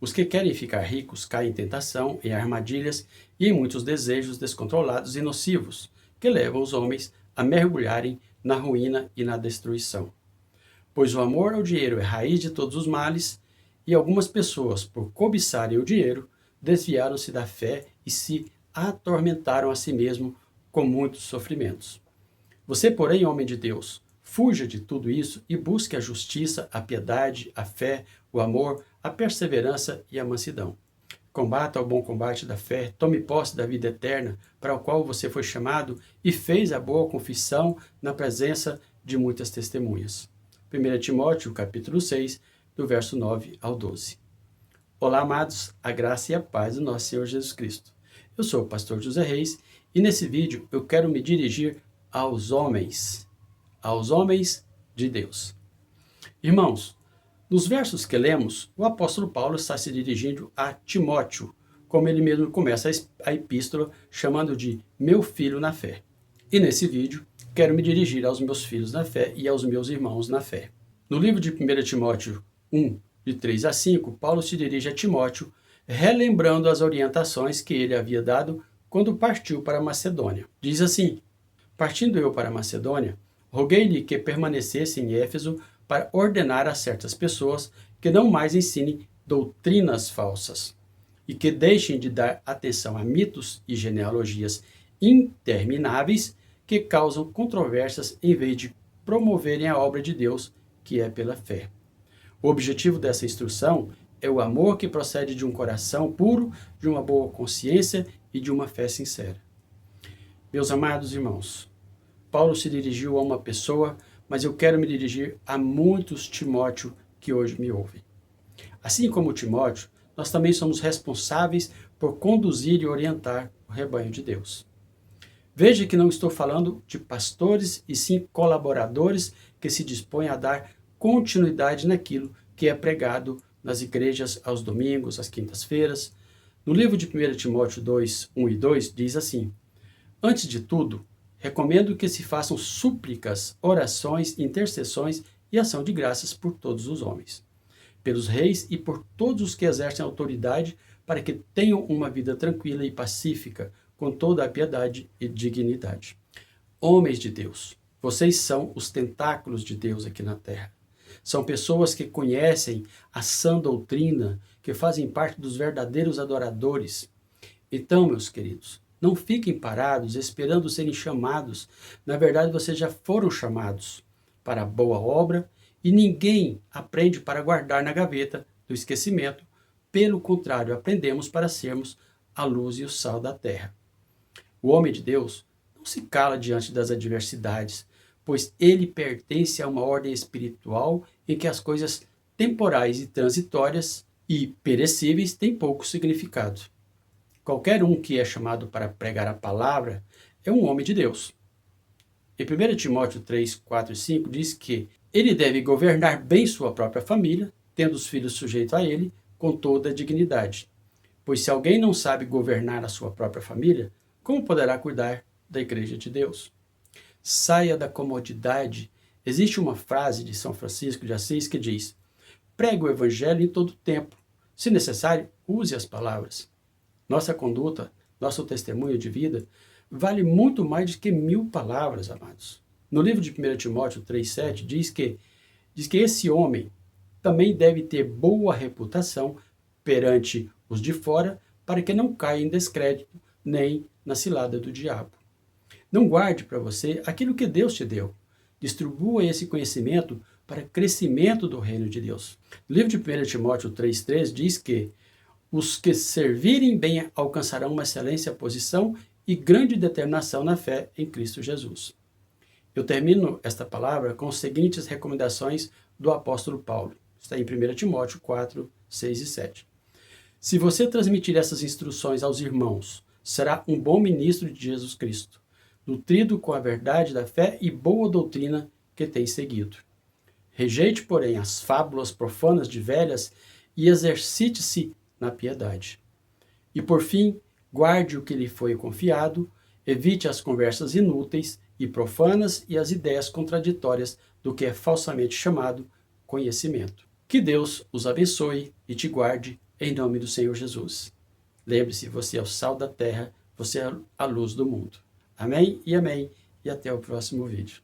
Os que querem ficar ricos caem em tentação, em armadilhas e em muitos desejos descontrolados e nocivos, que levam os homens a mergulharem na ruína e na destruição. Pois o amor ao dinheiro é raiz de todos os males, e algumas pessoas, por cobiçarem o dinheiro, desviaram-se da fé e se atormentaram a si mesmo com muitos sofrimentos. Você, porém, homem de Deus, fuja de tudo isso e busque a justiça, a piedade, a fé, o amor, a perseverança e a mansidão. Combata o bom combate da fé, tome posse da vida eterna, para o qual você foi chamado e fez a boa confissão na presença de muitas testemunhas. 1 Timóteo, capítulo 6, do verso 9 ao 12. Olá, amados, a graça e a paz do nosso Senhor Jesus Cristo. Eu sou o pastor José Reis e nesse vídeo eu quero me dirigir aos homens de Deus. Irmãos, nos versos que lemos, o apóstolo Paulo está se dirigindo a Timóteo, como ele mesmo começa a epístola chamando de meu filho na fé. E nesse vídeo, quero me dirigir aos meus filhos na fé e aos meus irmãos na fé. No livro de 1 Timóteo 1, de 3 a 5, Paulo se dirige a Timóteo, relembrando as orientações que ele havia dado quando partiu para a Macedônia. Diz assim: partindo eu para a Macedônia, roguei-lhe que permanecesse em Éfeso para ordenar a certas pessoas que não mais ensinem doutrinas falsas e que deixem de dar atenção a mitos e genealogias intermináveis que causam controvérsias em vez de promoverem a obra de Deus, que é pela fé. O objetivo dessa instrução é o amor que procede de um coração puro, de uma boa consciência e de uma fé sincera. Meus amados irmãos, Paulo se dirigiu a uma pessoa, mas eu quero me dirigir a muitos Timóteo que hoje me ouvem. Assim como Timóteo, nós também somos responsáveis por conduzir e orientar o rebanho de Deus. Veja que não estou falando de pastores e sim colaboradores que se dispõem a dar continuidade naquilo que é pregado nas igrejas aos domingos, às quintas-feiras. No livro de 1 Timóteo 2, 1 e 2, diz assim: antes de tudo, recomendo que se façam súplicas, orações, intercessões e ação de graças por todos os homens, pelos reis e por todos os que exercem autoridade, para que tenham uma vida tranquila e pacífica, com toda a piedade e dignidade. Homens de Deus, vocês são os tentáculos de Deus aqui na terra. São pessoas que conhecem a sã doutrina, que fazem parte dos verdadeiros adoradores. Então, meus queridos, não fiquem parados esperando serem chamados. Na verdade, vocês já foram chamados para a boa obra e ninguém aprende para guardar na gaveta do esquecimento. Pelo contrário, aprendemos para sermos a luz e o sal da terra. O homem de Deus não se cala diante das adversidades, pois ele pertence a uma ordem espiritual em que as coisas temporais e transitórias e perecíveis têm pouco significado. Qualquer um que é chamado para pregar a palavra é um homem de Deus. Em 1 Timóteo 3, 4 e 5 diz que ele deve governar bem sua própria família, tendo os filhos sujeitos a ele, com toda a dignidade. Pois se alguém não sabe governar a sua própria família, como poderá cuidar da igreja de Deus? Saia da comodidade. Existe uma frase de São Francisco de Assis que diz: pregue o evangelho em todo tempo. Se necessário, use as palavras. Nossa conduta, nosso testemunho de vida, vale muito mais do que 1000 palavras, amados. No livro de 1 Timóteo 3,7 diz que esse homem também deve ter boa reputação perante os de fora, para que não caia em descrédito nem na cilada do diabo. Não guarde para você aquilo que Deus te deu. Distribua esse conhecimento para crescimento do reino de Deus. No livro de 1 Timóteo 3,3 diz que os que servirem bem alcançarão uma excelência posição e grande determinação na fé em Cristo Jesus. Eu termino esta palavra com as seguintes recomendações do apóstolo Paulo. Está em 1 Timóteo 4, 6 e 7. Se você transmitir essas instruções aos irmãos, será um bom ministro de Jesus Cristo, nutrido com a verdade da fé e boa doutrina que tem seguido. Rejeite, porém, as fábulas profanas de velhas e exercite-se na piedade. E, por fim, guarde o que lhe foi confiado, evite as conversas inúteis e profanas e as ideias contraditórias do que é falsamente chamado conhecimento. Que Deus os abençoe e te guarde em nome do Senhor Jesus. Lembre-se, você é o sal da terra, você é a luz do mundo. Amém e amém. E até o próximo vídeo.